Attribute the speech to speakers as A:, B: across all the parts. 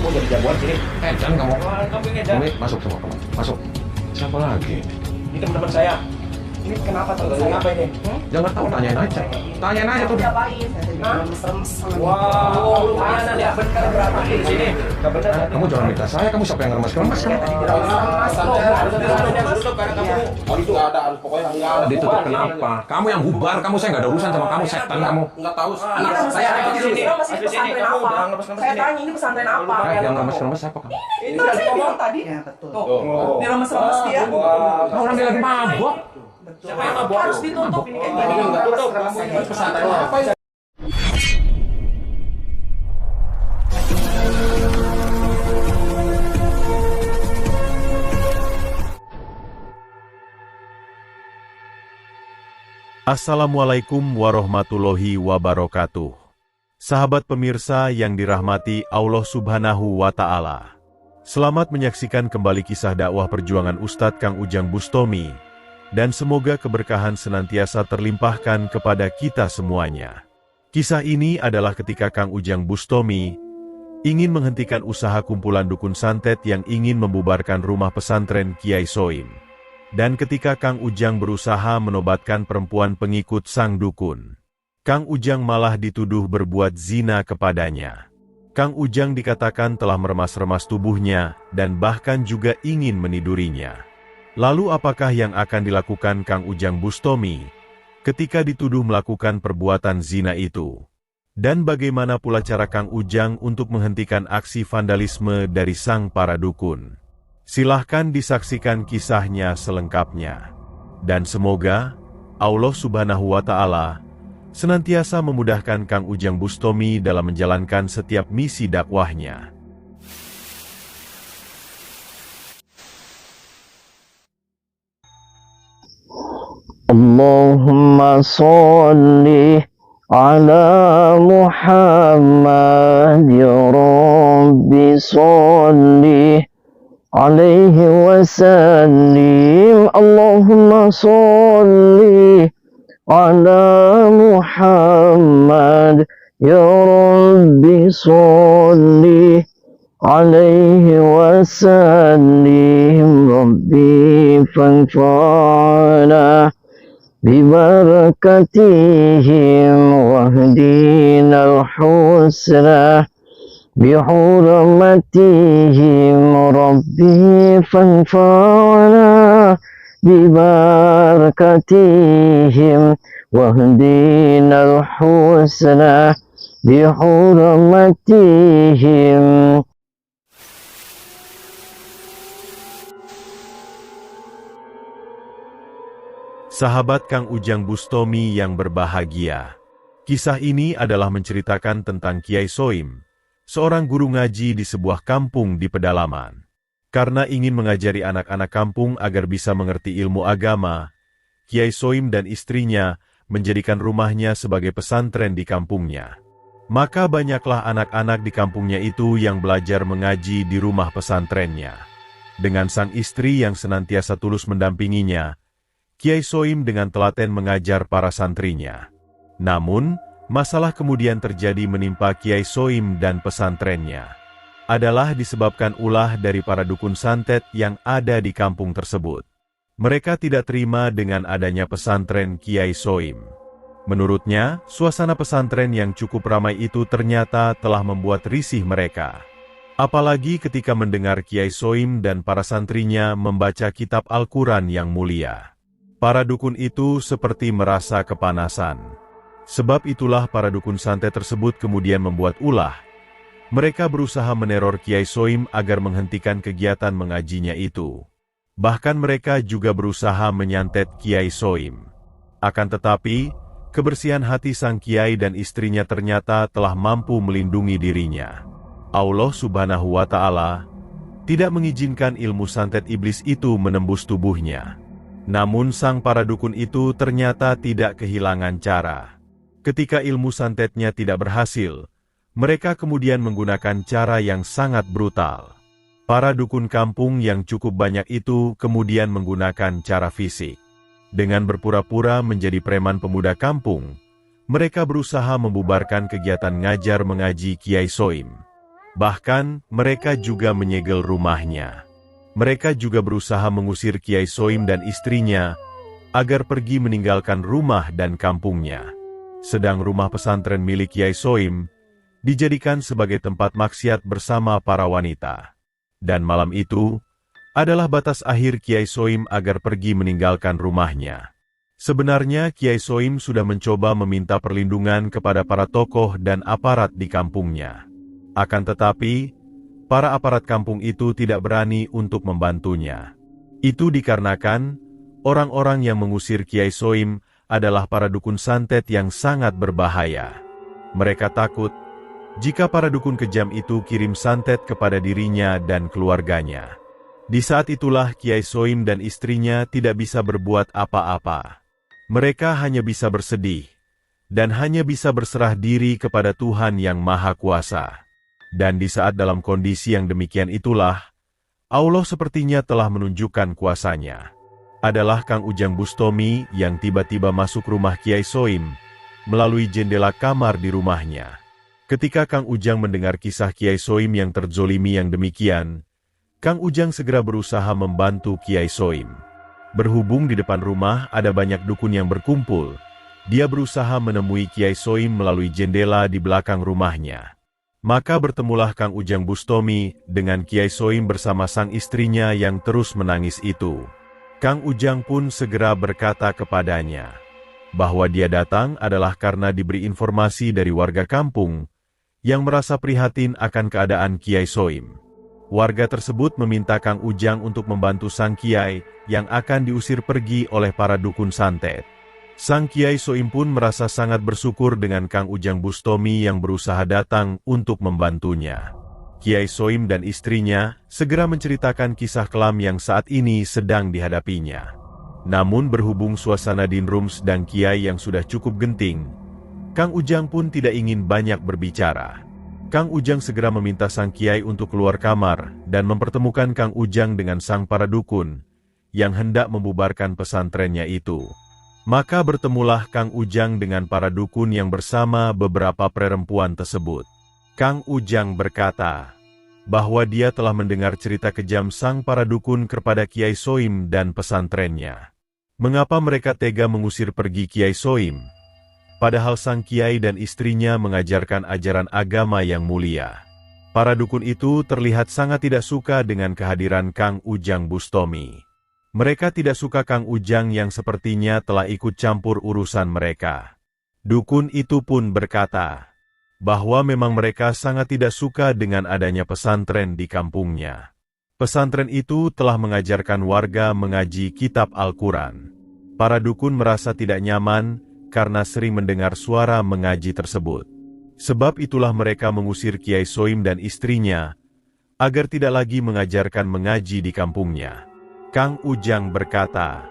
A: kamu jadi jagoan sini.
B: Jangan kamu.
A: Kamu ini aja.
B: Ini masuk semua kamu. Masuk. Siapa lagi?
A: Ini teman-teman saya.
C: Ini kenapa tuh?
A: Kenapa ini?
B: Jangan tahu, tanyain aja. Tanyain aja tuh.
C: Diapain? Remes-remes sama
A: Wow, lumayan ya. Bener berapa di sini? Gak bener.
B: Kamu jangan minta saya, kamu siapa yang ngeremes-ngeremes?
A: Ditutup karena kamu. Oh itu nggak ada, pokoknya nggak ada.
B: Ditutup kenapa? Kamu yang bubar, kamu saya nggak ada urusan sama kamu, setan kamu.
A: Nggak tahu.
C: Anak
A: Anak saya ada di sini.
C: Masih pesantren apa? Saya tanya ini pesantren apa?
B: Yang ngeremes-ngeremes siapa kamu?
C: Itu kan saya bilang tadi. Ya betul. Tuh, diremes-remes dia.
B: Orang dia lagi mabok.
A: Siapa yang mabok?
C: Harus ditutup ini kayak gini.
A: Nggak tutup. Kamu ini pesantren apa ya?
D: Assalamualaikum warahmatullahi wabarakatuh. Sahabat pemirsa yang dirahmati Allah Subhanahu wa Ta'ala. Selamat menyaksikan kembali kisah dakwah perjuangan Ustadz Kang Ujang Bustomi, dan semoga keberkahan senantiasa terlimpahkan kepada kita semuanya. Kisah ini adalah ketika Kang Ujang Bustomi ingin menghentikan usaha kumpulan dukun santet yang ingin membubarkan rumah pesantren Kiai Soim. Dan ketika Kang Ujang berusaha menobatkan perempuan pengikut sang dukun, Kang Ujang malah dituduh berbuat zina kepadanya. Kang Ujang dikatakan telah meremas-remas tubuhnya dan bahkan juga ingin menidurinya. Lalu apakah yang akan dilakukan Kang Ujang Bustomi ketika dituduh melakukan perbuatan zina itu? Dan bagaimana pula cara Kang Ujang untuk menghentikan aksi vandalisme dari sang para dukun? Silahkan disaksikan kisahnya selengkapnya. Dan semoga Allah Subhanahu wa Ta'ala senantiasa memudahkan Kang Ujang Bustomi dalam menjalankan setiap misi dakwahnya.
E: Allahumma sholli ala Muhammad ya Rabbi sholli عليه وسلم اللهم صل على محمد يا رب صل عليه وسلم ربي فانفعنا ببركتهم واهدنا الحسنى بحرمتهم ربي فانفعنا ببركتهم واهدنا الحسنى بحرمتهم.
D: Sahabat Kang Ujang Bustomi yang berbahagia, kisah ini adalah menceritakan tentang Kiai Soim, seorang guru ngaji di sebuah kampung di pedalaman. Karena ingin mengajari anak-anak kampung agar bisa mengerti ilmu agama, Kiai Soim dan istrinya menjadikan rumahnya sebagai pesantren di kampungnya. Maka banyaklah anak-anak di kampungnya itu yang belajar mengaji di rumah pesantrennya. Dengan sang istri yang senantiasa tulus mendampinginya, Kiai Soim dengan telaten mengajar para santrinya. Namun, masalah kemudian terjadi menimpa Kiai Soim dan pesantrennya. Adalah disebabkan ulah dari para dukun santet yang ada di kampung tersebut. Mereka tidak terima dengan adanya pesantren Kiai Soim. Menurutnya, suasana pesantren yang cukup ramai itu ternyata telah membuat risih mereka. Apalagi ketika mendengar Kiai Soim dan para santrinya membaca kitab Al-Quran yang mulia. Para dukun itu seperti merasa kepanasan. Sebab itulah para dukun santet tersebut kemudian membuat ulah. Mereka berusaha meneror Kiai Soim agar menghentikan kegiatan mengajinya itu. Bahkan mereka juga berusaha menyantet Kiai Soim. Akan tetapi, kebersihan hati sang Kiai dan istrinya ternyata telah mampu melindungi dirinya. Allah Subhanahu wa Ta'ala tidak mengizinkan ilmu santet iblis itu menembus tubuhnya. Namun sang para dukun itu ternyata tidak kehilangan cara. Ketika ilmu santetnya tidak berhasil, mereka kemudian menggunakan cara yang sangat brutal. Para dukun kampung yang cukup banyak itu kemudian menggunakan cara fisik. Dengan berpura-pura menjadi preman pemuda kampung, mereka berusaha membubarkan kegiatan ngajar mengaji Kiai Soim. Bahkan, mereka juga menyegel rumahnya. Mereka juga berusaha mengusir Kiai Soim dan istrinya agar pergi meninggalkan rumah dan kampungnya. Sedang rumah pesantren milik Kiai Soim dijadikan sebagai tempat maksiat bersama para wanita. Dan malam itu adalah batas akhir Kiai Soim agar pergi meninggalkan rumahnya. Sebenarnya Kiai Soim sudah mencoba meminta perlindungan kepada para tokoh dan aparat di kampungnya. Akan tetapi, para aparat kampung itu tidak berani untuk membantunya. Itu dikarenakan orang-orang yang mengusir Kiai Soim adalah para dukun santet yang sangat berbahaya. Mereka takut jika para dukun kejam itu kirim santet kepada dirinya dan keluarganya. Di saat itulah Kiai Soim dan istrinya tidak bisa berbuat apa-apa. Mereka hanya bisa bersedih dan hanya bisa berserah diri kepada Tuhan yang Maha Kuasa. Dan di saat dalam kondisi yang demikian itulah, Allah sepertinya telah menunjukkan kuasanya. Adalah Kang Ujang Bustomi yang tiba-tiba masuk rumah Kiai Soim melalui jendela kamar di rumahnya. Ketika Kang Ujang mendengar kisah Kiai Soim yang terzolimi yang demikian, Kang Ujang segera berusaha membantu Kiai Soim. Berhubung di depan rumah ada banyak dukun yang berkumpul, dia berusaha menemui Kiai Soim melalui jendela di belakang rumahnya. Maka bertemulah Kang Ujang Bustomi dengan Kiai Soim bersama sang istrinya yang terus menangis itu. Kang Ujang pun segera berkata kepadanya bahwa dia datang adalah karena diberi informasi dari warga kampung yang merasa prihatin akan keadaan Kiai Soim. Warga tersebut meminta Kang Ujang untuk membantu sang Kiai yang akan diusir pergi oleh para dukun santet. Sang Kiai Soim pun merasa sangat bersyukur dengan Kang Ujang Bustomi yang berusaha datang untuk membantunya. Kiai Soim dan istrinya segera menceritakan kisah kelam yang saat ini sedang dihadapinya. Namun berhubung suasana dinrum sedang Kiai yang sudah cukup genting, Kang Ujang pun tidak ingin banyak berbicara. Kang Ujang segera meminta sang Kiai untuk keluar kamar dan mempertemukan Kang Ujang dengan sang para dukun yang hendak membubarkan pesantrennya itu. Maka bertemulah Kang Ujang dengan para dukun yang bersama beberapa perempuan tersebut. Kang Ujang berkata bahwa dia telah mendengar cerita kejam sang para dukun kepada Kiai Soim dan pesantrennya. Mengapa mereka tega mengusir pergi Kiai Soim? Padahal sang Kiai dan istrinya mengajarkan ajaran agama yang mulia. Para dukun itu terlihat sangat tidak suka dengan kehadiran Kang Ujang Bustomi. Mereka tidak suka Kang Ujang yang sepertinya telah ikut campur urusan mereka. Dukun itu pun berkata bahwa memang mereka sangat tidak suka dengan adanya pesantren di kampungnya. Pesantren itu telah mengajarkan warga mengaji kitab Al-Quran. Para dukun merasa tidak nyaman karena sering mendengar suara mengaji tersebut. Sebab itulah mereka mengusir Kiai Soim dan istrinya agar tidak lagi mengajarkan mengaji di kampungnya. Kang Ujang berkata,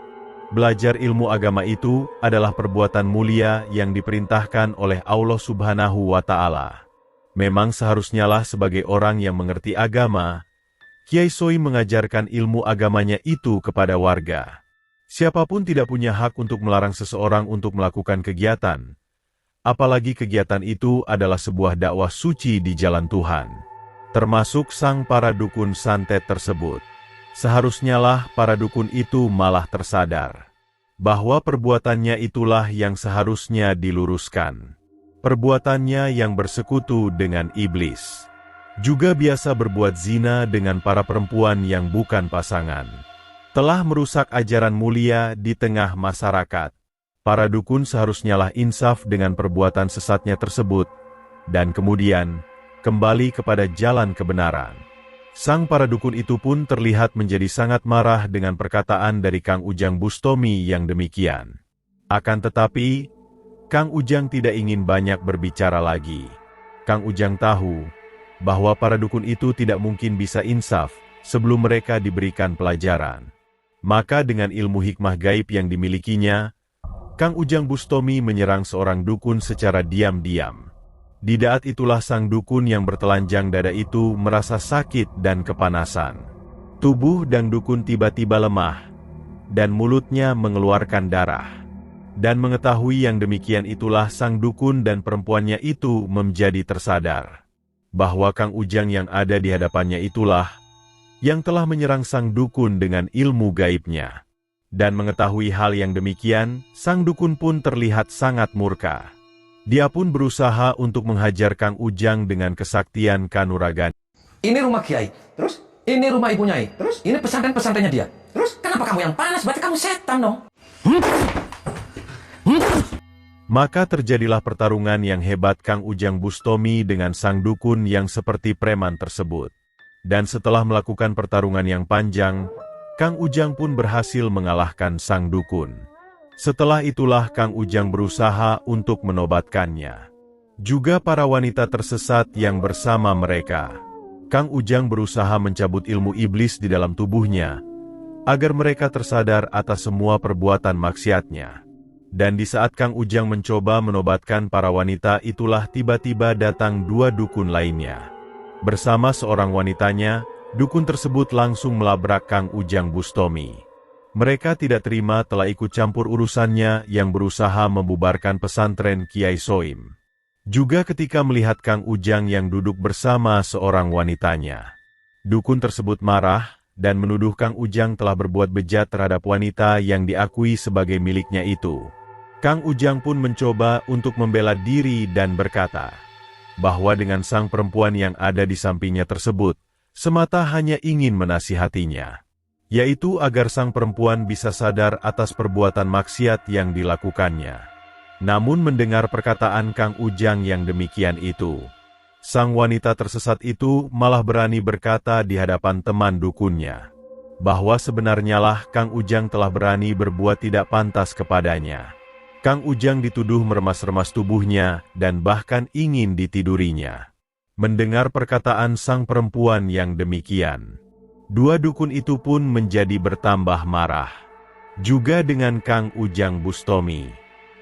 D: belajar ilmu agama itu adalah perbuatan mulia yang diperintahkan oleh Allah Subhanahu wa Ta'ala. Memang seharusnya lah sebagai orang yang mengerti agama, Kiai Soim mengajarkan ilmu agamanya itu kepada warga. Siapapun tidak punya hak untuk melarang seseorang untuk melakukan kegiatan, apalagi kegiatan itu adalah sebuah dakwah suci di jalan Tuhan. Termasuk sang para dukun santet tersebut. Seharusnya lah para dukun itu malah tersadar bahwa perbuatannya itulah yang seharusnya diluruskan. Perbuatannya yang bersekutu dengan iblis. Juga biasa berbuat zina dengan para perempuan yang bukan pasangan. Telah merusak ajaran mulia di tengah masyarakat. Para dukun seharusnya lah insaf dengan perbuatan sesatnya tersebut, dan kemudian kembali kepada jalan kebenaran. Sang para dukun itu pun terlihat menjadi sangat marah dengan perkataan dari Kang Ujang Bustomi yang demikian. Akan tetapi, Kang Ujang tidak ingin banyak berbicara lagi. Kang Ujang tahu bahwa para dukun itu tidak mungkin bisa insaf sebelum mereka diberikan pelajaran. Maka dengan ilmu hikmah gaib yang dimilikinya, Kang Ujang Bustomi menyerang seorang dukun secara diam-diam. Di daat itulah sang dukun yang bertelanjang dada itu merasa sakit dan kepanasan. Tubuh dan dukun tiba-tiba lemah, dan mulutnya mengeluarkan darah. Dan mengetahui yang demikian itulah sang dukun dan perempuannya itu menjadi tersadar. bahwa Kang Ujang yang ada di hadapannya itulah yang telah menyerang sang dukun dengan ilmu gaibnya. Dan mengetahui hal yang demikian, sang dukun pun terlihat sangat murka. Dia pun berusaha untuk menghajar Kang Ujang dengan kesaktian kanuragan.
B: Ini rumah Kiai. Terus? Ini rumah ibu Nyai. Terus? Ini pesantren-pesantrennya dia. Terus? Kenapa kamu yang panas? Berarti kamu setan dong.
D: Maka terjadilah pertarungan yang hebat Kang Ujang Bustomi dengan sang dukun yang seperti preman tersebut. Dan setelah melakukan pertarungan yang panjang, Kang Ujang pun berhasil mengalahkan sang dukun. Setelah itulah Kang Ujang berusaha untuk menobatkannya. Juga para wanita tersesat yang bersama mereka. Kang Ujang berusaha mencabut ilmu iblis di dalam tubuhnya, agar mereka tersadar atas semua perbuatan maksiatnya. Dan di saat Kang Ujang mencoba menobatkan para wanita itulah tiba-tiba datang dua dukun lainnya. Bersama seorang wanitanya, dukun tersebut langsung melabrak Kang Ujang Bustomi. Mereka tidak terima telah ikut campur urusannya yang berusaha membubarkan pesantren Kiai Soim. Juga ketika melihat Kang Ujang yang duduk bersama seorang wanitanya. Dukun tersebut marah dan menuduh Kang Ujang telah berbuat bejat terhadap wanita yang diakui sebagai miliknya itu. Kang Ujang pun mencoba untuk membela diri dan berkata bahwa dengan sang perempuan yang ada di sampingnya tersebut, semata hanya ingin menasihatinya, yaitu agar sang perempuan bisa sadar atas perbuatan maksiat yang dilakukannya. Namun mendengar perkataan Kang Ujang yang demikian itu, sang wanita tersesat itu malah berani berkata di hadapan teman dukunnya, bahwa sebenarnya lah Kang Ujang telah berani berbuat tidak pantas kepadanya. Kang Ujang dituduh meremas-remas tubuhnya dan bahkan ingin ditidurinya. Mendengar perkataan sang perempuan yang demikian, dua dukun itu pun menjadi bertambah marah. Juga dengan Kang Ujang Bustomi.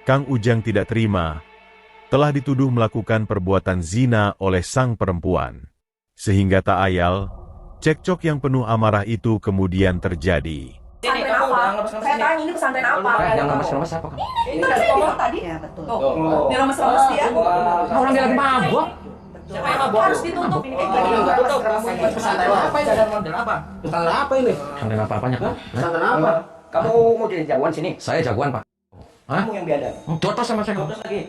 D: Kang Ujang tidak terima, telah dituduh melakukan perbuatan zina oleh sang perempuan. Sehingga tak ayal, cekcok yang penuh amarah itu kemudian terjadi.
C: Pesantren apa? Saya tanya ini pesantren apa?
B: Yang lemes-lemes apa kamu?
C: Ini kan saya bilang tadi. Ya betul. Ini lemes-lemes dia.
B: Orang dia lagi mabuk.
C: Siapa yang mabuk? Harus ditutup. Ini kayak gini.
A: Pesantren apa ini? Pesantren apa? Pesantren apa ini?
B: Pesantren apa-apanya?
A: Pesantren apa? Kamu mau jadi jagoan sini?
B: Saya jagoan, Pak. Hah?
A: Kamu yang biadab.
B: Dotos sama saya.
A: Terus lagi.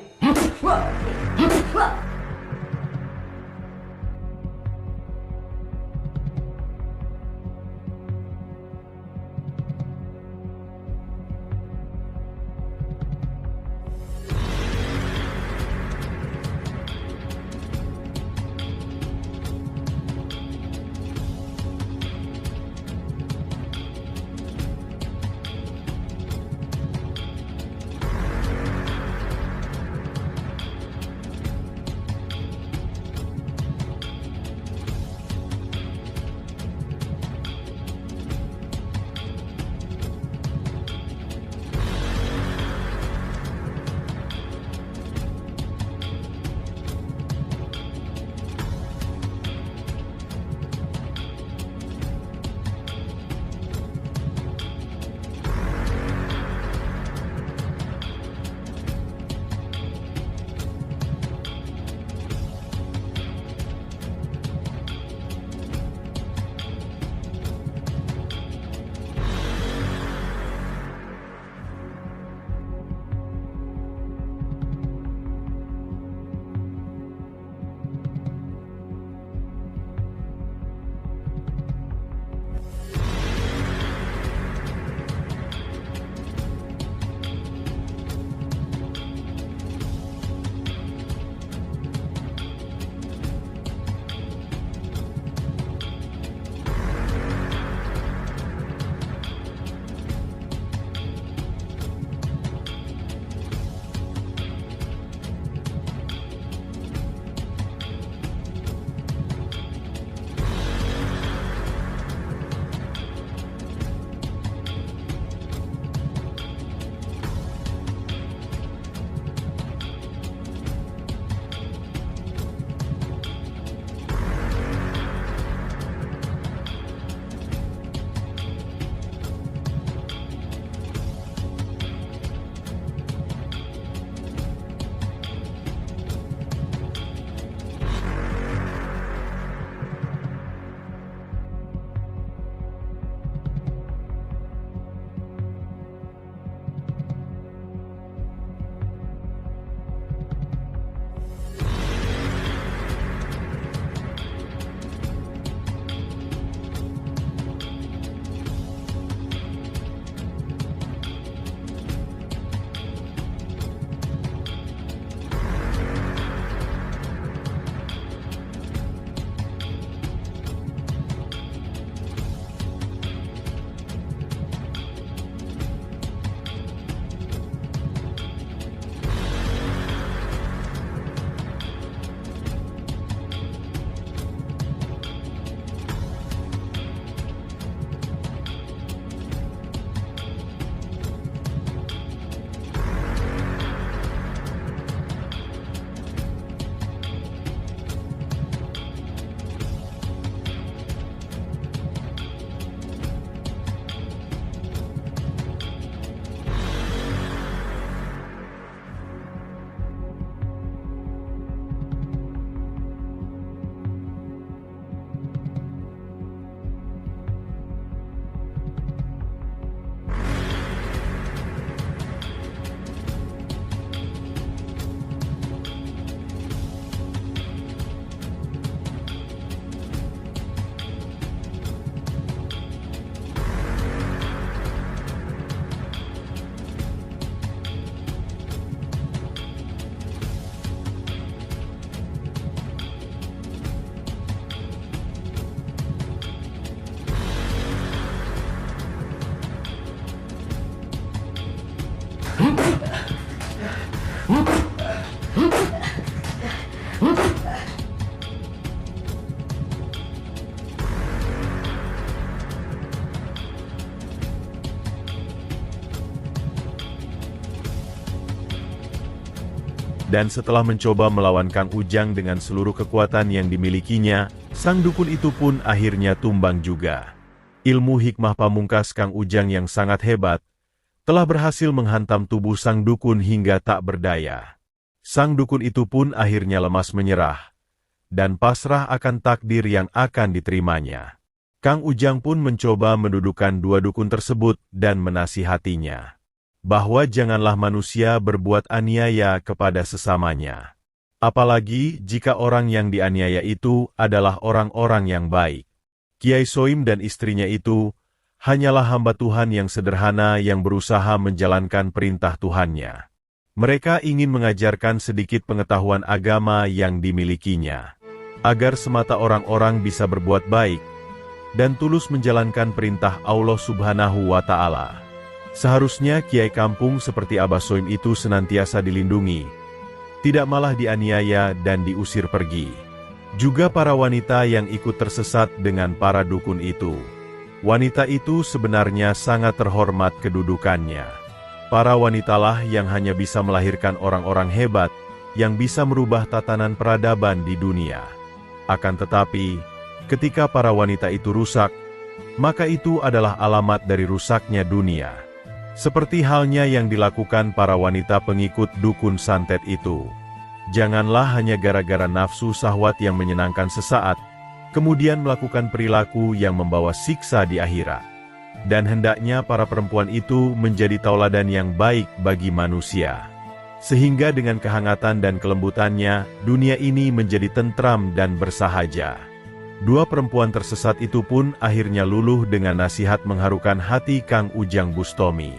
D: Dan setelah mencoba melawan Kang Ujang dengan seluruh kekuatan yang dimilikinya, sang dukun itu pun akhirnya tumbang juga. Ilmu hikmah pamungkas Kang Ujang yang sangat hebat, telah berhasil menghantam tubuh sang dukun hingga tak berdaya. Sang dukun itu pun akhirnya lemas menyerah, dan pasrah akan takdir yang akan diterimanya. Kang Ujang pun mencoba mendudukkan dua dukun tersebut dan menasihatinya bahwa janganlah manusia berbuat aniaya kepada sesamanya. Apalagi jika orang yang dianiaya itu adalah orang-orang yang baik. Kiai Soim dan istrinya itu hanyalah hamba Tuhan yang sederhana yang berusaha menjalankan perintah Tuhannya. Mereka ingin mengajarkan sedikit pengetahuan agama yang dimilikinya, agar semata orang-orang bisa berbuat baik dan tulus menjalankan perintah Allah Subhanahu wa Ta'ala. Seharusnya kiai kampung seperti Abah Soim itu senantiasa dilindungi, tidak malah dianiaya dan diusir pergi. Juga para wanita yang ikut tersesat dengan para dukun itu. Wanita itu sebenarnya sangat terhormat kedudukannya. Para wanitalah yang hanya bisa melahirkan orang-orang hebat, yang bisa merubah tatanan peradaban di dunia. Akan tetapi, ketika para wanita itu rusak, maka itu adalah alamat dari rusaknya dunia. Seperti halnya yang dilakukan para wanita pengikut dukun santet itu. Janganlah hanya gara-gara nafsu syahwat yang menyenangkan sesaat, kemudian melakukan perilaku yang membawa siksa di akhirat. Dan hendaknya para perempuan itu menjadi tauladan yang baik bagi manusia. Sehingga dengan kehangatan dan kelembutannya, dunia ini menjadi tentram dan bersahaja. Dua perempuan tersesat itu pun akhirnya luluh dengan nasihat mengharukan hati Kang Ujang Bustomi.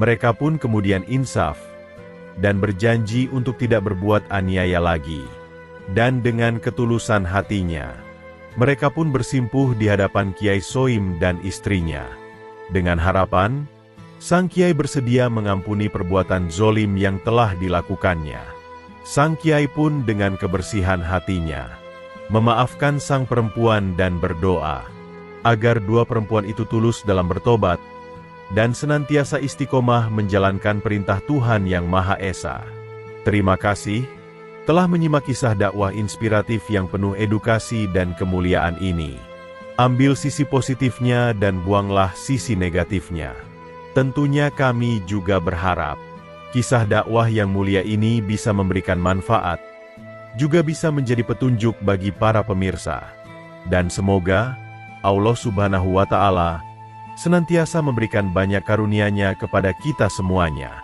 D: Mereka pun kemudian insaf dan berjanji untuk tidak berbuat aniaya lagi. Dan dengan ketulusan hatinya, mereka pun bersimpuh di hadapan Kiai Soim dan istrinya. Dengan harapan, sang Kiai bersedia mengampuni perbuatan zolim yang telah dilakukannya. Sang Kiai pun dengan kebersihan hatinya memaafkan sang perempuan dan berdoa agar dua perempuan itu tulus dalam bertobat dan senantiasa istiqomah menjalankan perintah Tuhan Yang Maha Esa. Terima kasih telah menyimak kisah dakwah inspiratif yang penuh edukasi dan kemuliaan ini. Ambil sisi positifnya dan buanglah sisi negatifnya. Tentunya kami juga berharap kisah dakwah yang mulia ini bisa memberikan manfaat, juga bisa menjadi petunjuk bagi para pemirsa. Dan semoga Allah Subhanahu wa Ta'ala senantiasa memberikan banyak karunia-Nya kepada kita semuanya.